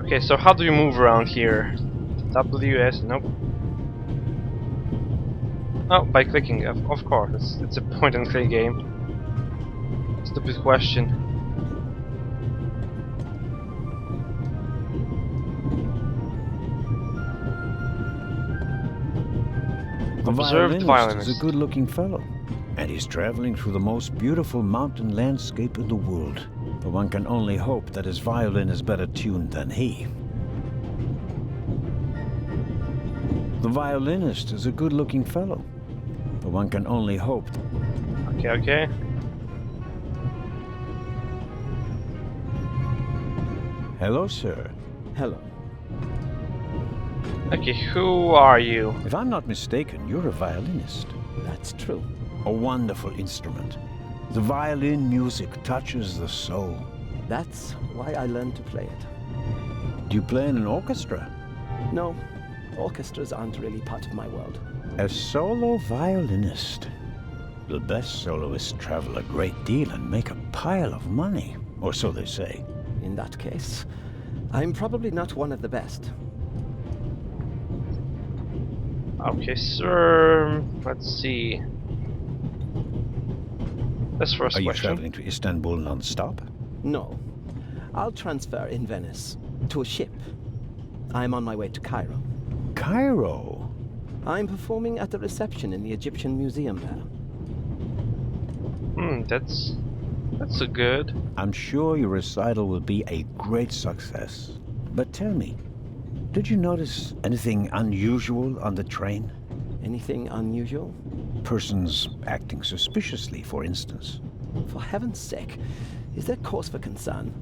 Okay, so how do you move around here? WS, nope. Oh, by clicking, of course. It's a point-and-click game. Stupid question. The Observed violinist is a good-looking fellow, and he's traveling through the most beautiful mountain landscape in the world. But one can only hope that his violin is better tuned than he. The violinist is a good-looking fellow, but one can only hope. Okay. Hello, sir. Hello. Okay, who are you? If I'm not mistaken, you're a violinist. That's true. A wonderful instrument. The violin music touches the soul. That's why I learned to play it. Do you play in an orchestra? No, orchestras aren't really part of my world. A solo violinist. The best soloists travel a great deal and make a pile of money, or so they say. In that case, I'm probably not one of the best. Okay, sir. Let's see. That's first Are you question. traveling to Istanbul non-stop? No. I'll transfer in Venice to a ship. I'm on my way to Cairo. Cairo? I'm performing at the reception in the Egyptian Museum there. That's a good. I'm sure your recital will be a great success. But tell me, did you notice anything unusual on the train? Anything unusual? Persons acting suspiciously, for instance. For heaven's sake, is there cause for concern?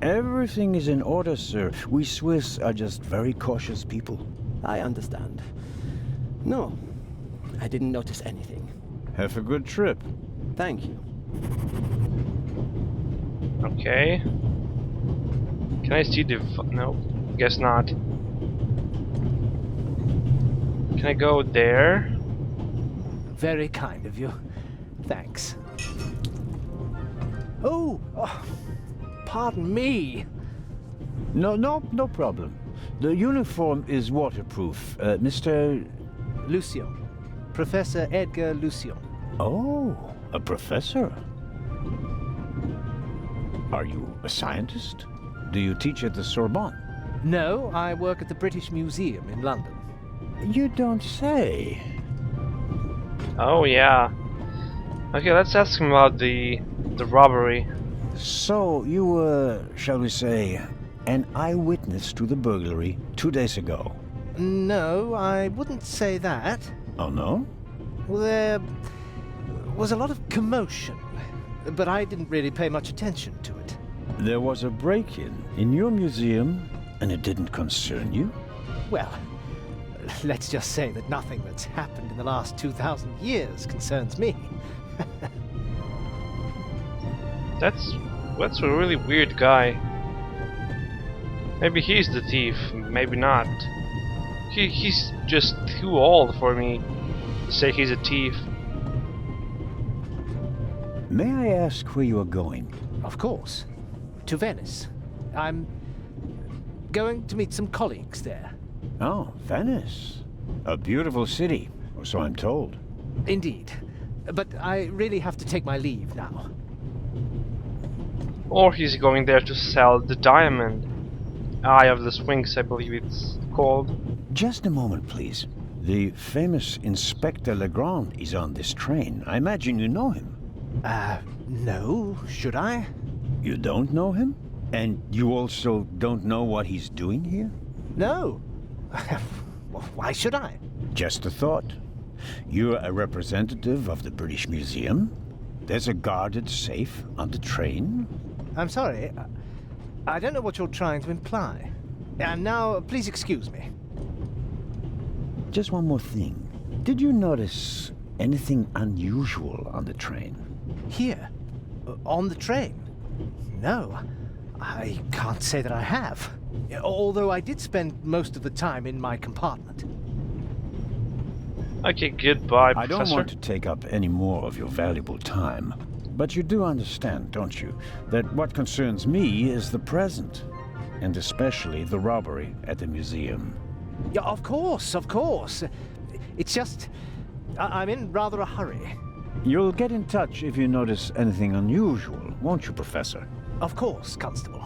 Everything is in order, sir. We Swiss are just very cautious people. I understand. No, I didn't notice anything. Have a good trip. Thank you. Okay. Can I see the... no, guess not. Can I go there? Very kind of you. Thanks. Oh, pardon me. No problem. The uniform is waterproof. Mr. Lucien. Professor Edgar Lucien. Oh, a professor. Are you a scientist? Do you teach at the Sorbonne? No, I work at the British Museum in London. You don't say. Oh yeah. Okay, let's ask him about the robbery. So, you were, shall we say, an eyewitness to the burglary 2 days ago? No, I wouldn't say that. Oh, no? Well, there was a lot of commotion, but I didn't really pay much attention to it. There was a break-in in your museum, and it didn't concern you? Well, let's just say that nothing that's happened in the last 2,000 years concerns me. That's a really weird guy. Maybe he's the thief, maybe not. He's just too old for me to say he's a thief. May I ask where you are going? Of course. To Venice. I'm going to meet some colleagues there. Oh, Venice. A beautiful city, or so I'm told. Indeed. But I really have to take my leave now. Or he's going there to sell the diamond. Eye of the Sphinx, I believe it's called. Just a moment, please. The famous Inspector Legrand is on this train. I imagine you know him. No, should I? You don't know him? And you also don't know what he's doing here? No. Why should I? Just a thought. You're a representative of the British Museum. There's a guarded safe on the train. I'm sorry. I don't know what you're trying to imply. And now, please excuse me. Just one more thing. Did you notice anything unusual on the train? Here? On the train? No. I can't say that I have. Although I did spend most of the time in my compartment. Okay, goodbye, I Professor. don't want to take up any more of your valuable time. But you do understand, don't you, that what concerns me is the present. and especially the robbery at the museum. Yeah, of course, of course. It's just... I'm in rather a hurry. You'll get in touch if you notice anything unusual, won't you, Professor? Of course, Constable.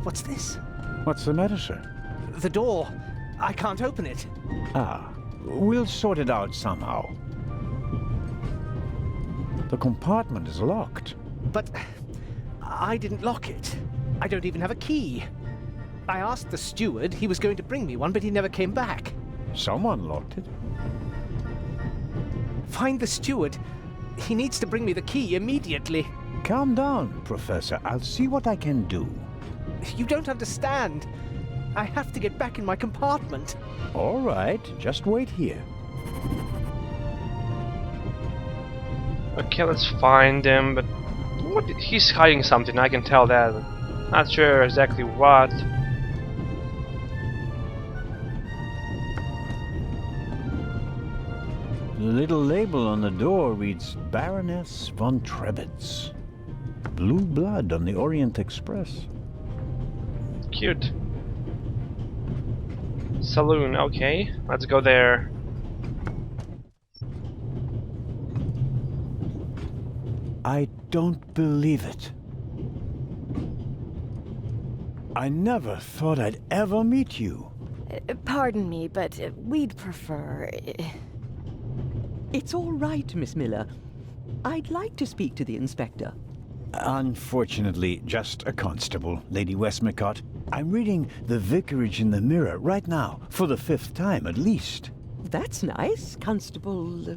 What's this? What's the matter, sir? The door. I can't open it. Ah, we'll sort it out somehow. The compartment is locked. But I didn't lock it. I don't even have a key. I asked the steward. He was going to bring me one, but he never came back. Someone locked it. Find the steward. He needs to bring me the key immediately. Calm down, Professor. I'll see what I can do. You don't understand. I have to get back in my compartment. All right, just wait here. Okay, let's find him, but he's hiding something, I can tell that. Not sure exactly what. The little label on the door reads Baroness von Trebitz. Blue blood on the Orient Express. Cute. Saloon, okay. Let's go there. I don't believe it. I never thought I'd ever meet you. Pardon me, but we'd prefer... It's all right, Miss Miller. I'd like to speak to the inspector. Unfortunately, just a constable, Lady Westmacott. I'm reading The Vicarage in the Mirror right now, for the 5th time at least. That's nice, Constable...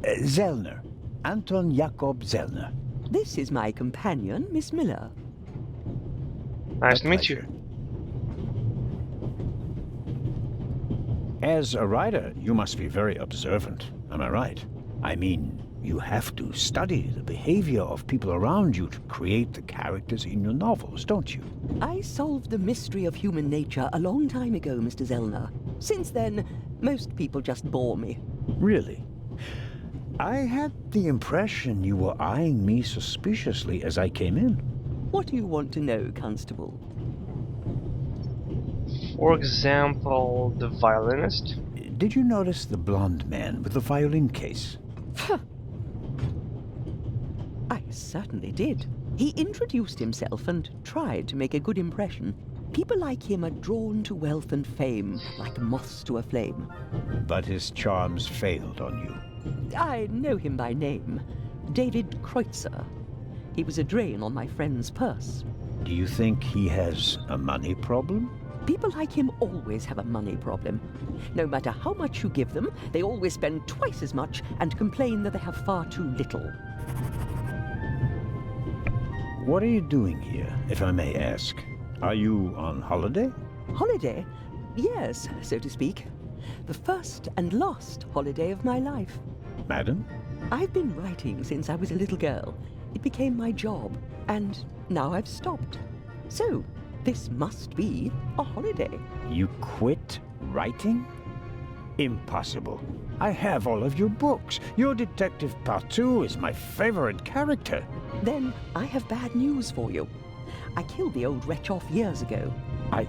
Zellner. Anton Jakob Zellner. This is my companion, Miss Miller. Nice to meet you. As a writer, you must be very observant, am I right? I mean, you have to study the behavior of people around you to create the characters in your novels, don't you? I solved the mystery of human nature a long time ago, Mr. Zellner. Since then, most people just bore me. Really? I had the impression you were eyeing me suspiciously as I came in. What do you want to know, Constable? For example, the violinist? Did you notice the blonde man with the violin case? I certainly did. He introduced himself and tried to make a good impression. People like him are drawn to wealth and fame, like moths to a flame. But his charms failed on you. I know him by name. David Kreutzer. He was a drain on my friend's purse. Do you think he has a money problem? People like him always have a money problem. No matter how much you give them, they always spend twice as much and complain that they have far too little. What are you doing here, if I may ask? Are you on holiday? Holiday? Yes, so to speak. The first and last holiday of my life. Madam? I've been writing since I was a little girl. It became my job, and now I've stopped. So, this must be a holiday. You quit writing? Impossible. I have all of your books. Your Detective Partout is my favorite character. Then I have bad news for you. I killed the old wretch off years ago. I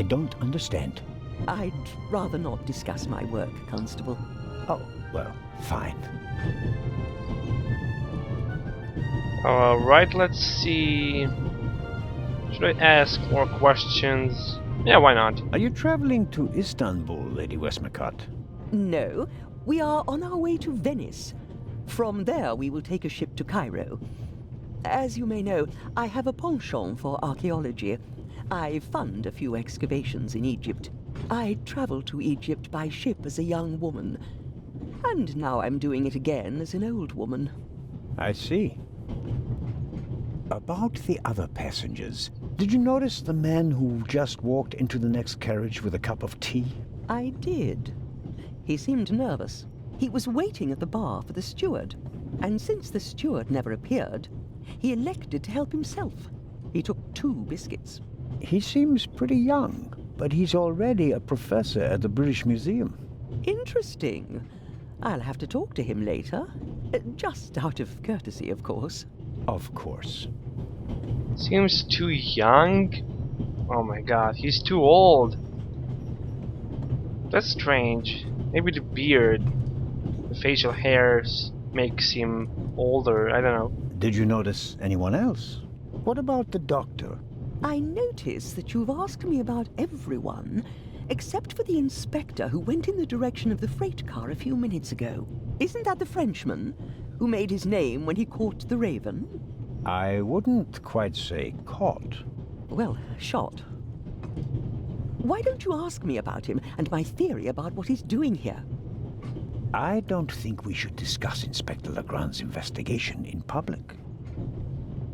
don't understand. I'd rather not discuss my work, Constable. Oh, well, fine. Alright, let's see. Should I ask more questions? Yeah, why not? Are you traveling to Istanbul, Lady Westmacott? No, we are on our way to Venice. From there, we will take a ship to Cairo. As you may know, I have a penchant for archaeology. I fund a few excavations in Egypt. I traveled to Egypt by ship as a young woman, and now I'm doing it again as an old woman. I see. About the other passengers, did you notice the man who just walked into the next carriage with a cup of tea? I did. He seemed nervous. He was waiting at the bar for the steward, and since the steward never appeared, he elected to help himself. He took 2 biscuits. He seems pretty young, but he's already a professor at the British Museum. Interesting. I'll have to talk to him later. Just out of courtesy, of course. Of course. Seems too young. Oh my god, he's too old. That's strange. Maybe the beard, the facial hairs makes him older. I don't know. Did you notice anyone else? What about the doctor? I notice that you've asked me about everyone, except for the inspector who went in the direction of the freight car a few minutes ago. Isn't that the Frenchman who made his name when he caught the raven? I wouldn't quite say caught. Well, shot. Why don't you ask me about him and my theory about what he's doing here? I don't think we should discuss Inspector Legrand's investigation in public.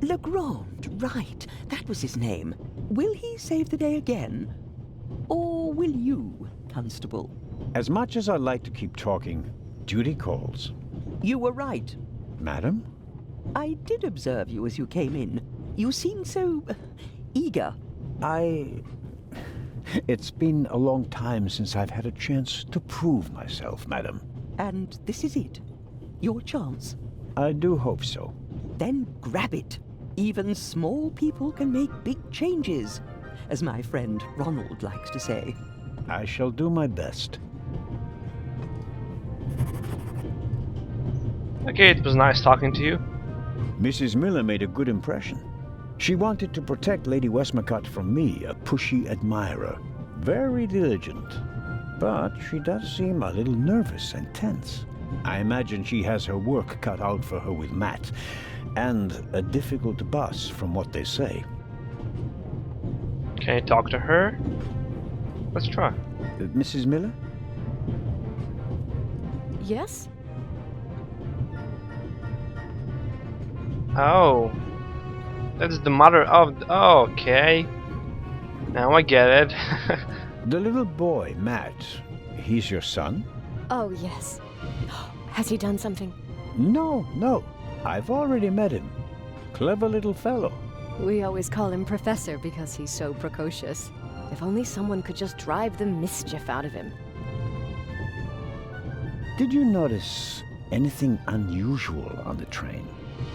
Legrand, right. That was his name. Will he save the day again? Or will you, Constable? As much as I'd like to keep talking, duty calls. You were right. Madam? I did observe you as you came in. You seemed so eager. It's been a long time since I've had a chance to prove myself, madam. And this is it? Your chance? I do hope so. Then grab it. Even small people can make big changes, as my friend Ronald likes to say. I shall do my best. Okay, it was nice talking to you. Mrs. Miller made a good impression. She wanted to protect Lady Westmacott from me, a pushy admirer. Very diligent. But she does seem a little nervous and tense. I imagine she has her work cut out for her with Matt, and a difficult boss from what they say. Can I talk to her? Let's try. Mrs. Miller? Yes? Oh. That's the mother of... Oh, okay. Now I get it. The little boy, Matt, he's your son? Oh, yes. Has he done something? No. I've already met him. Clever little fellow. We always call him Professor because he's so precocious. If only someone could just drive the mischief out of him. Did you notice anything unusual on the train?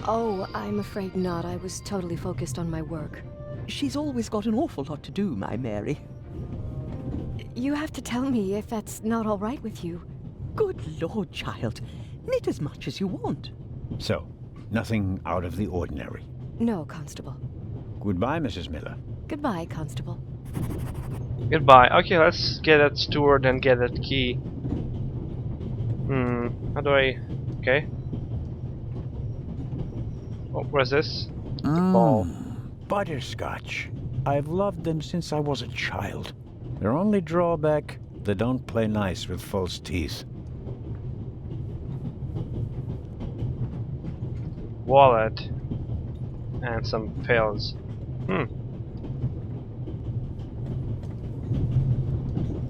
Oh, I'm afraid not. I was totally focused on my work. She's always got an awful lot to do, my Mary. You have to tell me if that's not all right with you. Good Lord, child. Knit as much as you want. So, nothing out of the ordinary. No, Constable. Goodbye, Mrs. Miller. Goodbye, Constable. Goodbye. Okay, let's get that steward and get that key. How do I... Okay. Oh, where's this? The ball. Butterscotch. I've loved them since I was a child. Their only drawback, they don't play nice with false teeth. Wallet. And some pills.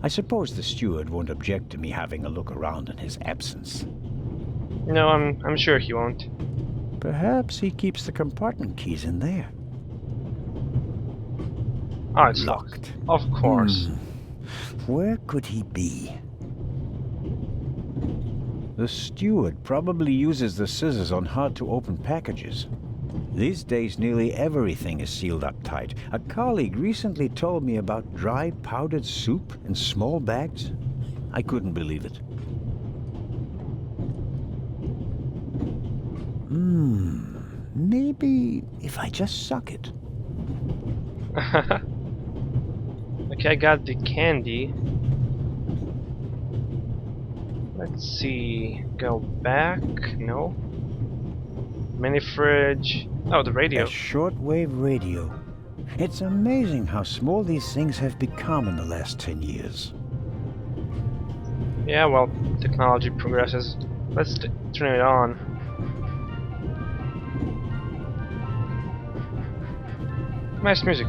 I suppose the steward won't object to me having a look around in his absence. No, I'm sure he won't. Perhaps he keeps the compartment keys in there. Oh, it's locked. Of course. Where could he be? The steward probably uses the scissors on hard-to-open packages. These days, nearly everything is sealed up tight. A colleague recently told me about dry powdered soup in small bags. I couldn't believe it. Maybe if I just suck it. Okay, I got the candy. Let's see. Go back. No. Mini fridge. Oh, the radio. A shortwave radio. It's amazing how small these things have become in the last 10 years. Yeah, well, technology progresses. Let's turn it on. Nice music.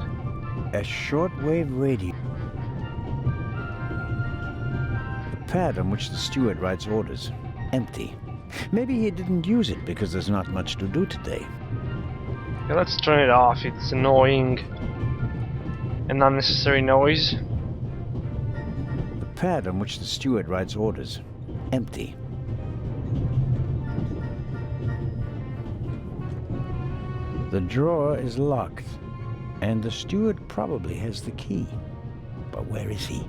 A shortwave radio. The pad on which the steward writes orders. Empty. Maybe he didn't use it because there's not much to do today. Yeah, let's turn it off. It's annoying. An unnecessary noise. The pad on which the steward writes orders. Empty. The drawer is locked. And the steward probably has the key. But where is he?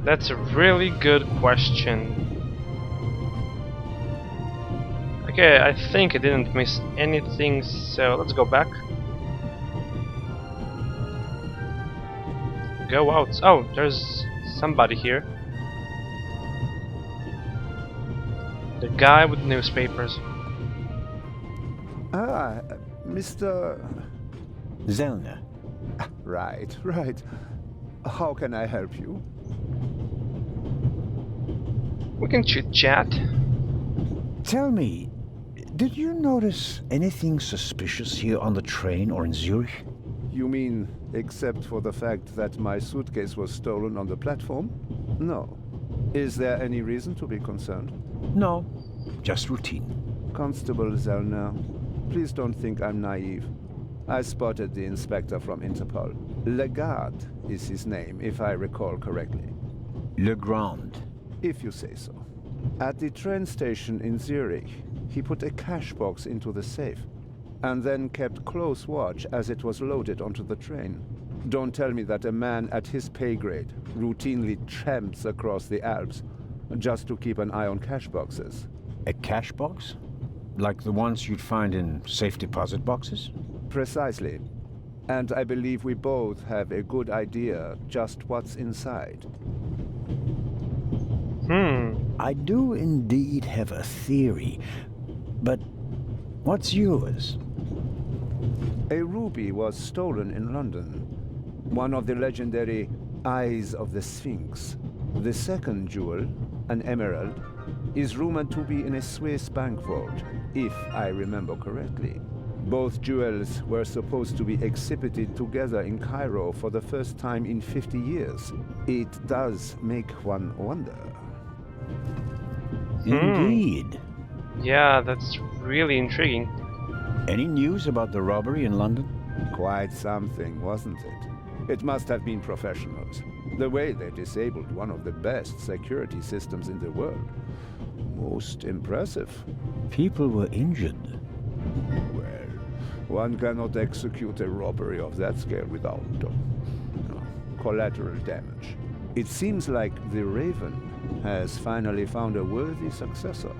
That's a really good question. Okay, I think I didn't miss anything, so let's go back. Go out. Oh, there's somebody here. The guy with newspapers. Ah, Mr. Zellner. Right, right. How can I help you? We can chit-chat. Tell me, did you notice anything suspicious here on the train or in Zurich? You mean, except for the fact that my suitcase was stolen on the platform? No. Is there any reason to be concerned? No, just routine. Constable Zellner, please don't think I'm naive. I spotted the inspector from Interpol. Legrand is his name, if I recall correctly. Legrand. If you say so. At the train station in Zurich, he put a cash box into the safe, and then kept close watch as it was loaded onto the train. Don't tell me that a man at his pay grade routinely tramps across the Alps just to keep an eye on cash boxes. A cash box? Like the ones you'd find in safe deposit boxes? Precisely. And I believe we both have a good idea just what's inside. I do indeed have a theory, but what's yours? A ruby was stolen in London. One of the legendary Eyes of the Sphinx. The second jewel, an emerald, is rumored to be in a Swiss bank vault, if I remember correctly. Both jewels were supposed to be exhibited together in Cairo for the first time in 50 years. It does make one wonder. Indeed. Yeah, that's really intriguing. Any news about the robbery in London? Quite something, wasn't it? It must have been professionals. The way they disabled one of the best security systems in the world. Most impressive. People were injured. Well, one cannot execute a robbery of that scale without collateral damage. It seems like the Raven has finally found a worthy successor.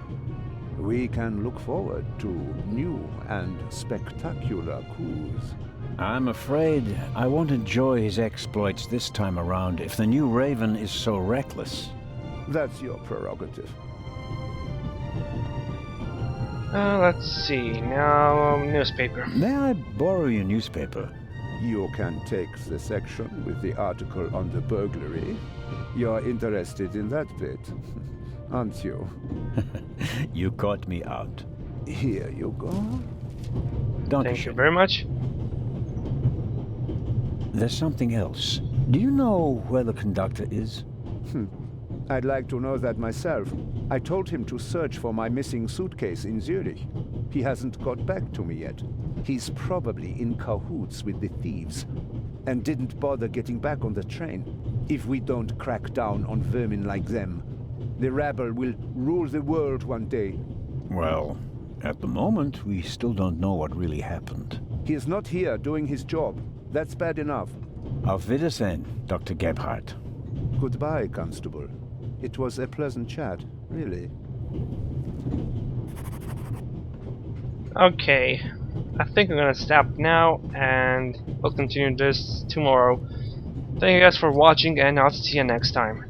We can look forward to new and spectacular coups. I'm afraid I won't enjoy his exploits this time around if the new Raven is so reckless. That's your prerogative. Let's see. Now, newspaper. May I borrow your newspaper? You can take the section with the article on the burglary. You're interested in that bit, aren't you? You caught me out. Here you go. Thank you very much. There's something else. Do you know where the conductor is? I'd like to know that myself. I told him to search for my missing suitcase in Zurich. He hasn't got back to me yet. He's probably in cahoots with the thieves, and didn't bother getting back on the train. If we don't crack down on vermin like them, the rabble will rule the world one day. Well, at the moment, we still don't know what really happened. He is not here doing his job. That's bad enough. Auf Wiedersehen, Dr. Gebhardt. Goodbye, Constable. It was a pleasant chat, really. Okay, I think I'm gonna stop now, and we'll continue this tomorrow. Thank you guys for watching, and I'll see you next time.